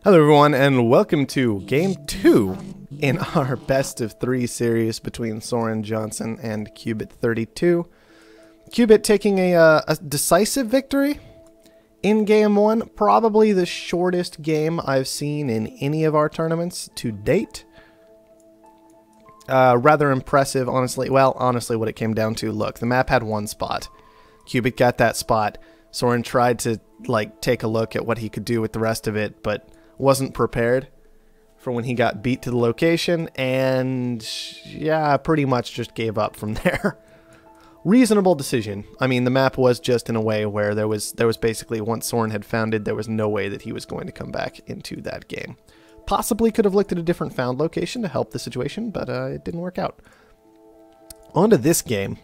Hello everyone, and welcome to Game 2 in our Best of 3 series between Soren Johnson and Cubit32. Cubit taking a decisive victory in Game 1, probably the shortest game I've seen in any of our tournaments to date. Rather impressive, honestly. Well, honestly, what it came down to, look, the map had one spot. Cubit got that spot. Soren tried to, take a look at what he could do with the rest of it, but wasn't prepared for when he got beat to the location, and yeah, pretty much just gave up from there. Reasonable decision. I mean, the map was just in a way where there was basically, once Soren had found it, there was no way that he was going to come back into that game. Possibly could have looked at a different found location to help the situation, but it didn't work out. On to this game.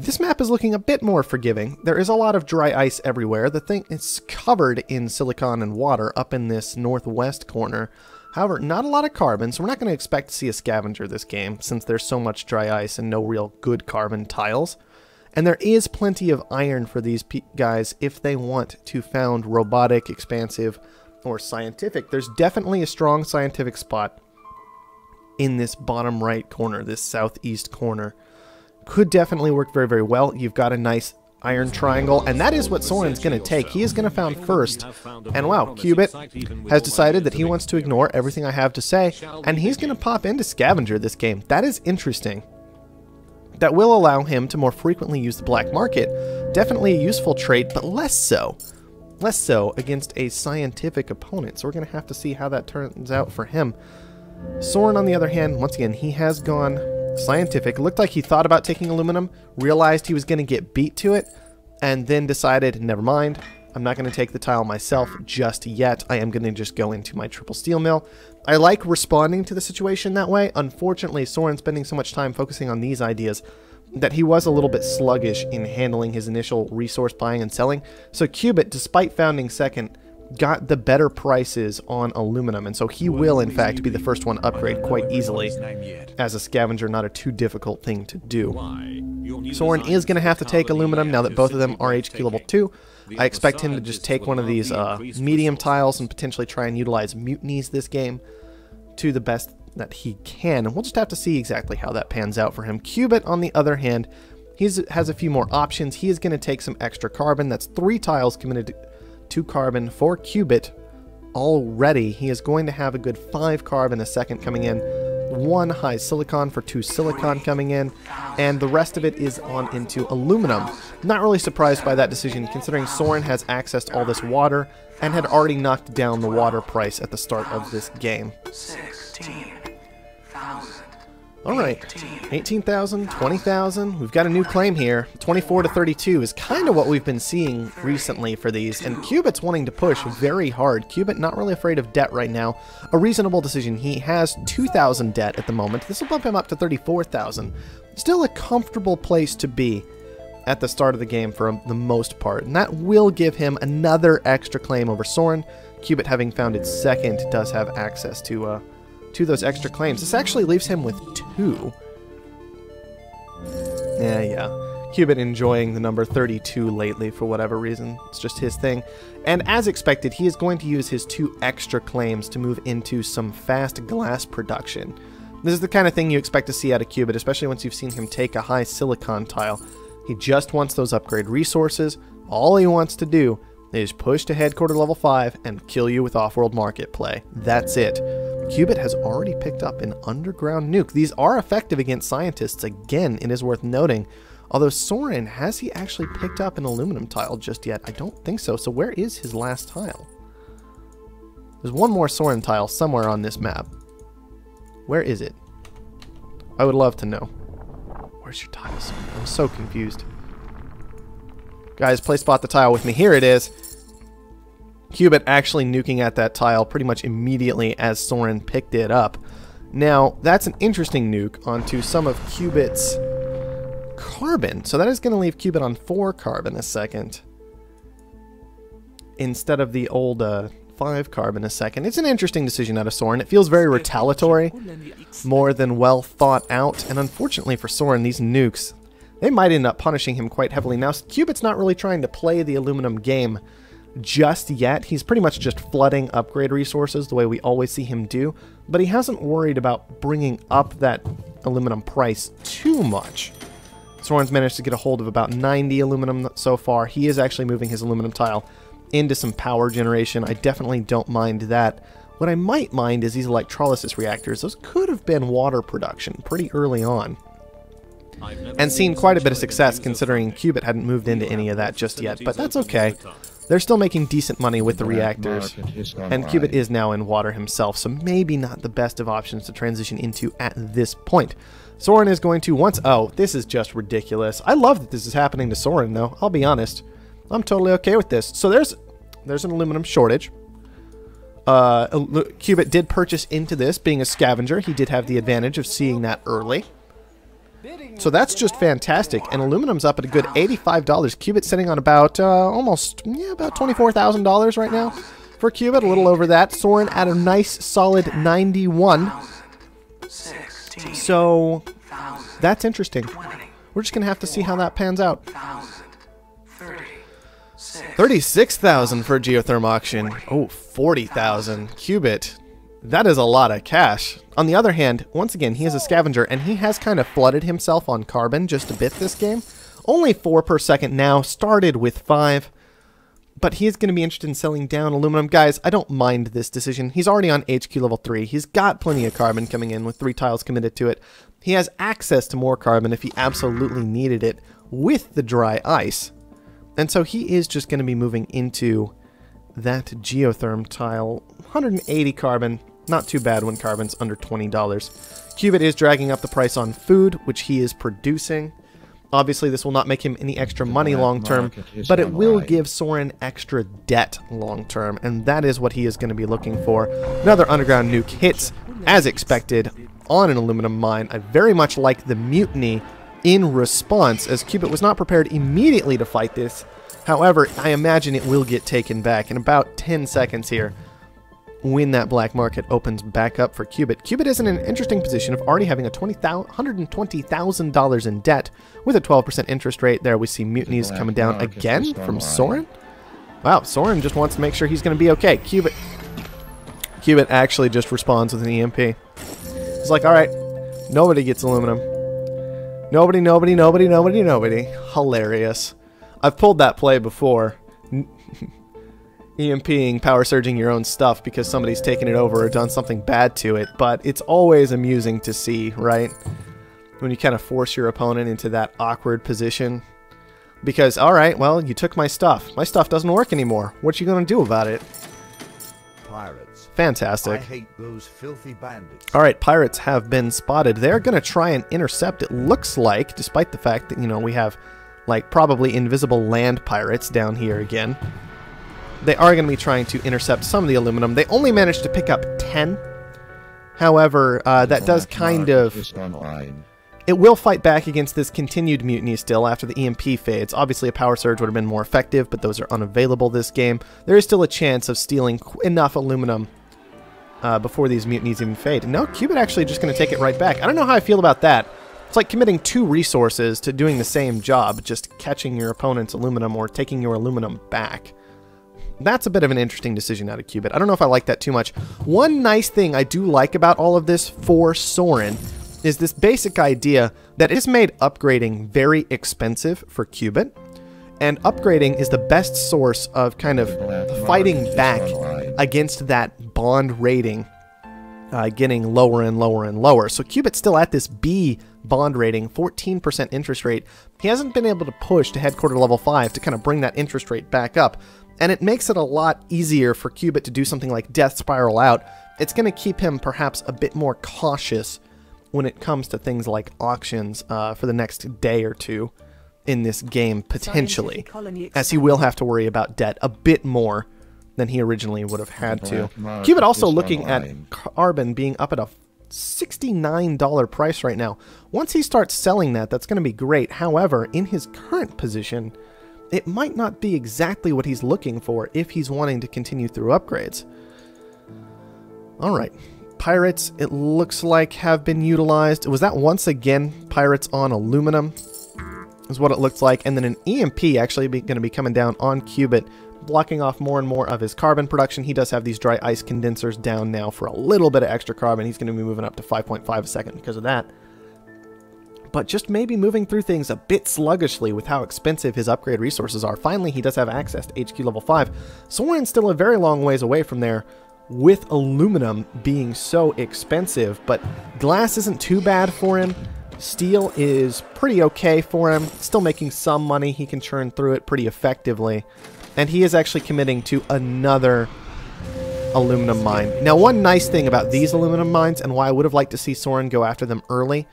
This map is looking a bit more forgiving. There is a lot of dry ice everywhere. The thing is covered in silicon and water up in this northwest corner. However, not a lot of carbon, so we're not going to expect to see a scavenger this game, since there's so much dry ice and no real good carbon tiles. And there is plenty of iron for these guys if they want to found robotic, expansive, or scientific. There's definitely a strong scientific spot in this bottom right corner, this southeast corner. Could definitely work very, very well. You've got a nice iron triangle, and that is what Soren's going to take. He is going to found first, and wow, Cubit has decided that he wants to ignore everything I have to say, and he's going to pop into Scavenger this game. That is interesting. That will allow him to more frequently use the black market. Definitely a useful trait, but less so. Less so against a scientific opponent, so we're going to have to see how that turns out for him. Soren, on the other hand, once again, he has gone scientific. It looked like he thought about taking aluminum, realized he was going to get beat to it, and then decided, never mind, I'm not going to take the tile myself just yet. I am going to just go into my triple steel mill. I like responding to the situation that way. Unfortunately, Soren spending so much time focusing on these ideas that he was a little bit sluggish in handling his initial resource buying and selling. So Cubit, despite founding second, got the better prices on aluminum, and so he will in fact be the first one upgrade quite easily as a scavenger, not a too difficult thing to do. Soren is going to have to take aluminum now that both of them are HQ level 2. I expect him to just take one of these medium tiles and potentially try and utilize mutinies this game to the best that he can, and we'll just have to see exactly how that pans out for him. Cubit, on the other hand, he has a few more options. He is going to take some extra carbon. That's 3 tiles committed to carbon for Cubit already. He is going to have a good 5 carbon a second coming in, 1 high silicon for 2 silicon coming in, and the rest of it is on into aluminum. Not really surprised by that decision, considering Soren has access to all this water and had already knocked down the water price at the start of this game. 16,000. Alright, 18,000, 20,000, we've got a new claim here. 24 to 32 is kind of what we've been seeing recently for these, and Cubit's wanting to push very hard. Cubit not really afraid of debt right now. A reasonable decision. He has 2,000 debt at the moment. This will bump him up to 34,000. Still a comfortable place to be at the start of the game for the most part, and that will give him another extra claim over Soren. Cubit, having founded second, does have access to those extra claims. This actually leaves him with 2. Yeah. Cubit enjoying the number 32 lately for whatever reason. It's just his thing. And as expected, he is going to use his 2 extra claims to move into some fast glass production. This is the kind of thing you expect to see out of Cubit, especially once you've seen him take a high silicon tile. He just wants those upgrade resources. All he wants to do is push to headquarter level 5 and kill you with Offworld market play. That's it. Cubit has already picked up an underground nuke. These are effective against scientists, again, it is worth noting. Although Soren, has he actually picked up an aluminum tile just yet? I don't think so. So where is his last tile? There's one more Soren tile somewhere on this map. Where is it? I would love to know. Where's your tile, Soren? I'm so confused. Guys, play spot the tile with me. Here it is. Cubit actually nuking at that tile pretty much immediately as Soren picked it up. Now, that's an interesting nuke onto some of Cubit's carbon. So that is going to leave Cubit on 4 carbon a second instead of the old 5 carbon a second. It's an interesting decision out of Soren. It feels very retaliatory, more than well thought out. And unfortunately for Soren, these nukes, they might end up punishing him quite heavily. Now, Cubit's not really trying to play the aluminum game just yet. He's pretty much just flooding upgrade resources the way we always see him do, but he hasn't worried about bringing up that aluminum price too much. Soren's managed to get a hold of about 90 aluminum so far. He is actually moving his aluminum tile into some power generation. I definitely don't mind that. What I might mind is these electrolysis reactors. Those could have been water production pretty early on, and seen quite a bit of success considering Cubit hadn't moved into any of that just yet, but that's okay. They're still making decent money with the reactors, and Cubit is now in water himself, so maybe not the best of options to transition into at this point. Soren is going to once... Oh, this is just ridiculous. I love that this is happening to Soren, though. I'll be honest. I'm totally okay with this. So there's an aluminum shortage. Cubit did purchase into this, being a scavenger. He did have the advantage of seeing that early. So that's just fantastic. And aluminum's up at a good $85. Cubit's sitting on about about $24,000 right now for Cubit. A little over that. Soren at a nice solid 91. So that's interesting. We're just gonna have to see how that pans out. 36,000 for a geotherm auction. Oh, 40,000. Cubit. That is a lot of cash. On the other hand, once again, he is a scavenger, and he has kind of flooded himself on carbon just a bit this game. Only 4 per second now, started with 5. But he is going to be interested in selling down aluminum. Guys, I don't mind this decision. He's already on HQ level 3. He's got plenty of carbon coming in with 3 tiles committed to it. He has access to more carbon if he absolutely needed it with the dry ice. And so he is just going to be moving into that geotherm tile. 180 carbon. Not too bad when carbon's under $20. Cubit is dragging up the price on food, which he is producing. Obviously, this will not make him any extra money long term, but it will give Soren extra debt long term, and that is what he is going to be looking for. Another underground nuke hits, as expected, on an aluminum mine. I very much like the mutiny in response, as Cubit was not prepared immediately to fight this. However, I imagine it will get taken back in about 10 seconds here when that black market opens back up for Cubit. Cubit is in an interesting position of already having a $120,000 in debt with a 12% interest rate. There we see mutinies coming down again from Soren. Wow, Soren just wants to make sure he's going to be okay. Cubit actually just responds with an EMP. He's like, all right, nobody gets aluminum. Nobody. Hilarious. I've pulled that play before. EMPing, power surging your own stuff because somebody's taken it over or done something bad to it, but it's always amusing to see, right? When you kind of force your opponent into that awkward position. Because, alright, well, you took my stuff. My stuff doesn't work anymore. What you gonna do about it? Pirates. Fantastic. I hate those filthy bandits. Alright, pirates have been spotted. They're gonna try and intercept, it looks like, despite the fact that, you know, we have, like, probably invisible land pirates down here again. They are going to be trying to intercept some of the aluminum. They only managed to pick up 10. However, that does kind of... It will fight back against this continued mutiny still after the EMP fades. Obviously, a power surge would have been more effective, but those are unavailable this game. There is still a chance of stealing enough aluminum before these mutinies even fade. No, Cubit actually just going to take it right back. I don't know how I feel about that. It's like committing 2 resources to doing the same job, just catching your opponent's aluminum or taking your aluminum back. That's a bit of an interesting decision out of Cubit. I don't know if I like that too much. One nice thing I do like about all of this for Soren is this basic idea that it's made upgrading very expensive for Cubit. And upgrading is the best source of kind of fighting back against that bond rating getting lower and lower and lower. So Cubit's still at this B bond rating, 14% interest rate. He hasn't been able to push to headquarter level 5 to kind of bring that interest rate back up. And it makes it a lot easier for Cubit to do something like Death Spiral out. It's going to keep him perhaps a bit more cautious when it comes to things like auctions for the next day or two in this game, potentially, as he will have to worry about debt a bit more than he originally would have had to. Cubit also looking at carbon being up at a $69 price right now. Once he starts selling that, that's going to be great. However, in his current position, it might not be exactly what he's looking for if he's wanting to continue through upgrades. Alright, pirates, it looks like, have been utilized. Was that once again pirates on aluminum? Is what it looks like. And then an EMP actually going to be coming down on Cubit blocking off more and more of his carbon production. He does have these dry ice condensers down now for a little bit of extra carbon. He's going to be moving up to 5.5 a second because of that. But just maybe moving through things a bit sluggishly with how expensive his upgrade resources are. Finally, he does have access to HQ level 5. Soren's still a very long ways away from there, with aluminum being so expensive, but glass isn't too bad for him. Steel is pretty okay for him, still making some money. He can churn through it pretty effectively, and he is actually committing to another aluminum mine. Now, one nice thing about these aluminum mines, and why I would have liked to see Soren go after them early,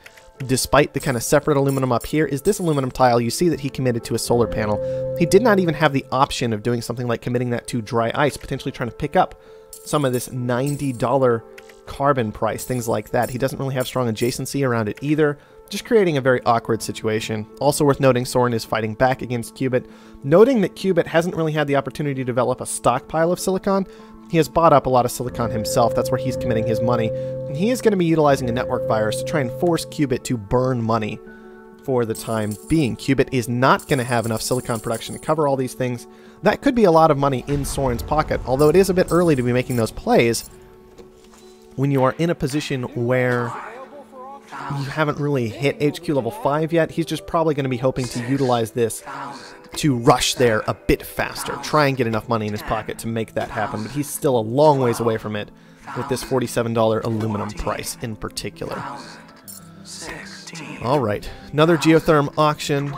despite the kind of separate aluminum up here, is this aluminum tile. You see that he committed to a solar panel. He did not even have the option of doing something like committing that to dry ice, potentially trying to pick up some of this $90 carbon price, things like that. He doesn't really have strong adjacency around it either, just creating a very awkward situation. Also worth noting, Soren is fighting back against Cubit. Noting that Cubit hasn't really had the opportunity to develop a stockpile of silicon, he has bought up a lot of silicon himself. That's where he's committing his money. And he is going to be utilizing a network virus to try and force Cubit to burn money for the time being. Cubit is not going to have enough silicon production to cover all these things. That could be a lot of money in Soren's pocket, although it is a bit early to be making those plays when you are in a position where you haven't really hit HQ level 5 yet. He's just probably going to be hoping to utilize this to rush there a bit faster, try and get enough money in his pocket to make that happen, but he's still a long ways away from it with this $47 aluminum price in particular. Alright, another geotherm auction.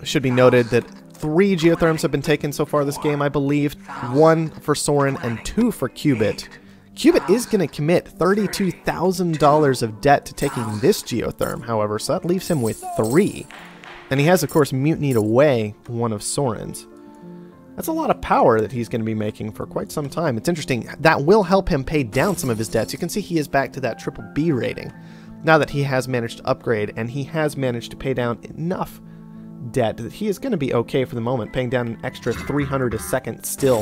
It should be noted that 3 geotherms have been taken so far this game, I believe. 1 for Soren and 2 for Cubit. Cubit is going to commit $32,000 of debt to taking this geotherm, however, so that leaves him with 3. And he has, of course, mutinied away one of Soren's. That's a lot of power that he's going to be making for quite some time. It's interesting. That will help him pay down some of his debts. You can see he is back to that BBB rating now that he has managed to upgrade, and he has managed to pay down enough debt that he is going to be okay for the moment, paying down an extra 300 a second still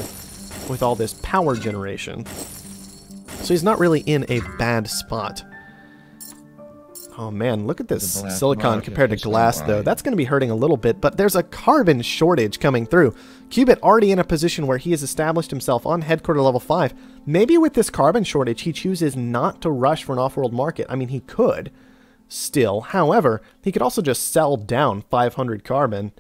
with all this power generation. So he's not really in a bad spot. Oh man, look at this silicon compared to glass though. That's going to be hurting a little bit, but there's a carbon shortage coming through. Cubit already in a position where he has established himself on headquarter level 5. Maybe with this carbon shortage he chooses not to rush for an off-world market. I mean, he could still. However, he could also just sell down 500 carbon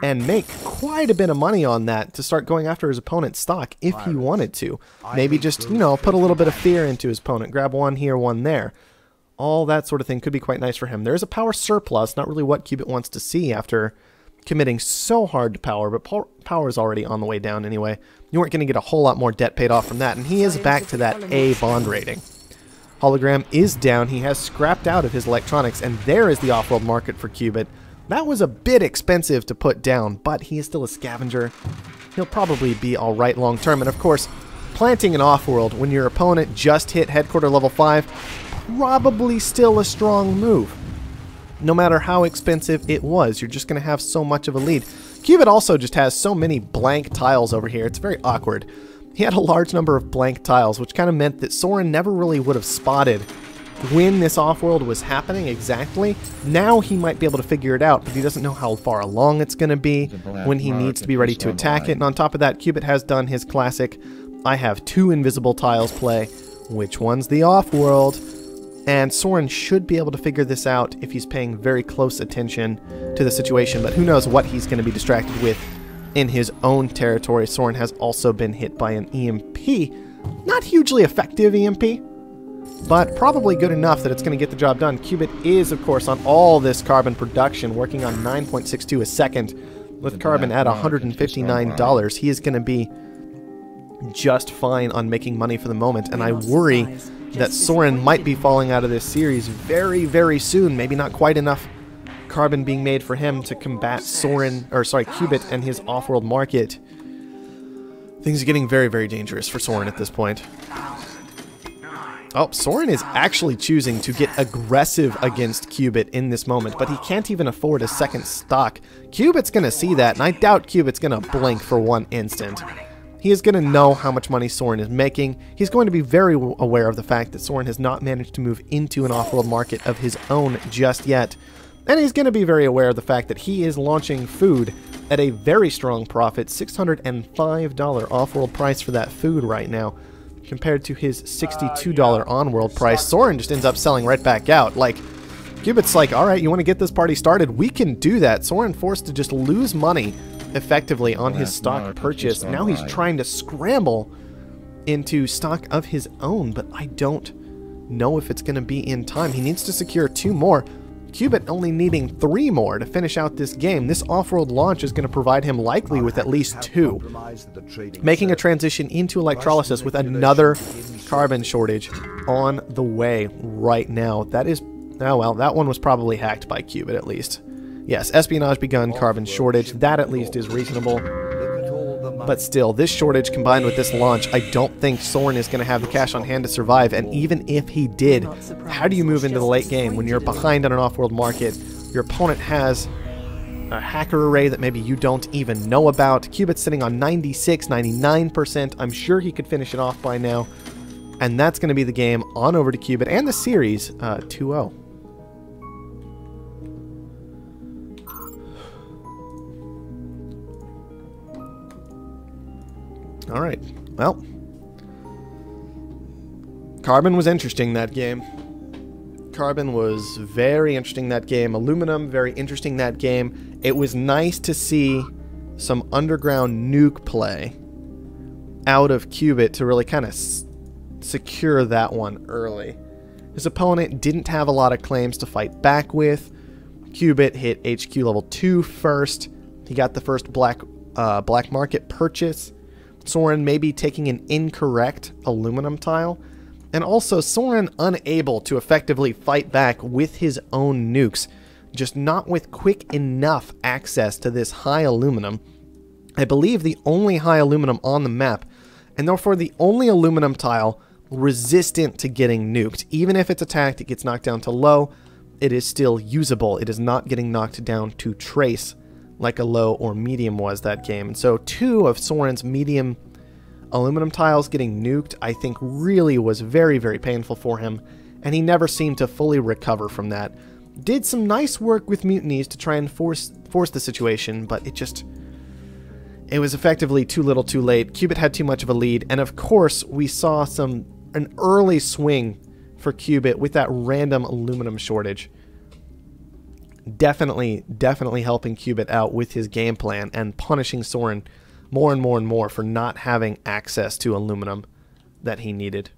and make quite a bit of money on that to start going after his opponent's stock if he wanted to. Maybe just, you know, put a little bit of fear into his opponent. Grab one here, one there. All that sort of thing could be quite nice for him. There is a power surplus, not really what Cubit wants to see after committing so hard to power, but power is already on the way down anyway. You weren't going to get a whole lot more debt paid off from that, and he is back to that A bond rating. Hologram is down. He has scrapped out of his electronics, and there is the off-world market for Cubit. That was a bit expensive to put down, but he is still a scavenger. He'll probably be alright long term, and of course, planting an off-world when your opponent just hit headquarter level 5, probably still a strong move. No matter how expensive it was, you're just going to have so much of a lead. Cubit also just has so many blank tiles over here, it's very awkward. He had a large number of blank tiles, which kind of meant that Soren never really would have spotted when this off-world was happening exactly. Now he might be able to figure it out, but he doesn't know how far along it's going to be, when he needs to be ready to attack it. And on top of that, Cubit has done his classic, I have 2 invisible tiles play. Which one's the off-world? And Soren should be able to figure this out if he's paying very close attention to the situation, but who knows what he's going to be distracted with in his own territory. Soren has also been hit by an EMP. Not hugely effective EMP, but probably good enough that it's going to get the job done. Cubit is, of course, on all this carbon production, working on 9.62 a second, with carbon at $159. He is going to be just fine on making money for the moment, and I worry that Soren might be falling out of this series very, very soon. Maybe not quite enough carbon being made for him to combat Cubit and his off-world market. Things are getting very, very dangerous for Soren at this point. Oh, Soren is actually choosing to get aggressive against Cubit in this moment, but he can't even afford a second stock. Cubit's going to see that, and I doubt Cubit's going to blink for one instant. He is going to know how much money Soren is making. He's going to be very aware of the fact that Soren has not managed to move into an off-world market of his own just yet. And he's going to be very aware of the fact that he is launching food at a very strong profit, $605 off-world price for that food right now, compared to his $62 on-world price. Soren just ends up selling right back out. Like, Cubit's like, all right, you want to get this party started? We can do that. Soren forced to just lose money effectively on his stock purchase. Now he's trying to scramble into stock of his own, but I don't know if it's going to be in time. He needs to secure 2 more. Cubit only needing 3 more to finish out this game. This off-world launch is going to provide him likely with at least 2, making a transition into electrolysis with another carbon shortage on the way right now. That is, oh well, that one was probably hacked by Cubit at least. Yes, espionage begun, carbon shortage. That at least is reasonable. But still, this shortage combined with this launch, I don't think Soren is going to have the cash on hand to survive. And even if he did, how do you move into the late game when you're behind on an off-world market? Your opponent has a hacker array that maybe you don't even know about. Cubit's sitting on 96, 99%. I'm sure he could finish it off by now. And that's going to be the game on over to Cubit and the series 2-0. All right, well, Carbon was interesting that game. Carbon was very interesting that game. Aluminum, very interesting that game. It was nice to see some underground nuke play out of Cubit to really kind of secure that one early. His opponent didn't have a lot of claims to fight back with. Cubit hit HQ level 2 first. He got the first black market purchase. Soren maybe taking an incorrect aluminum tile, and also Soren unable to effectively fight back with his own nukes, just not with quick enough access to this high aluminum. I believe the only high aluminum on the map, and therefore the only aluminum tile resistant to getting nuked. Even if it's attacked, it gets knocked down to low, it is still usable. It is not getting knocked down to trace like a low or medium was that game. And so 2 of Soren's medium aluminum tiles getting nuked, I think really was very, very painful for him, and he never seemed to fully recover from that. Did some nice work with mutinies to try and force the situation, but it was effectively too little too late. Cubit had too much of a lead, and of course we saw an early swing for Cubit with that random aluminum shortage. Definitely helping Cubit out with his game plan and punishing Soren more and more and more for not having access to aluminum that he needed.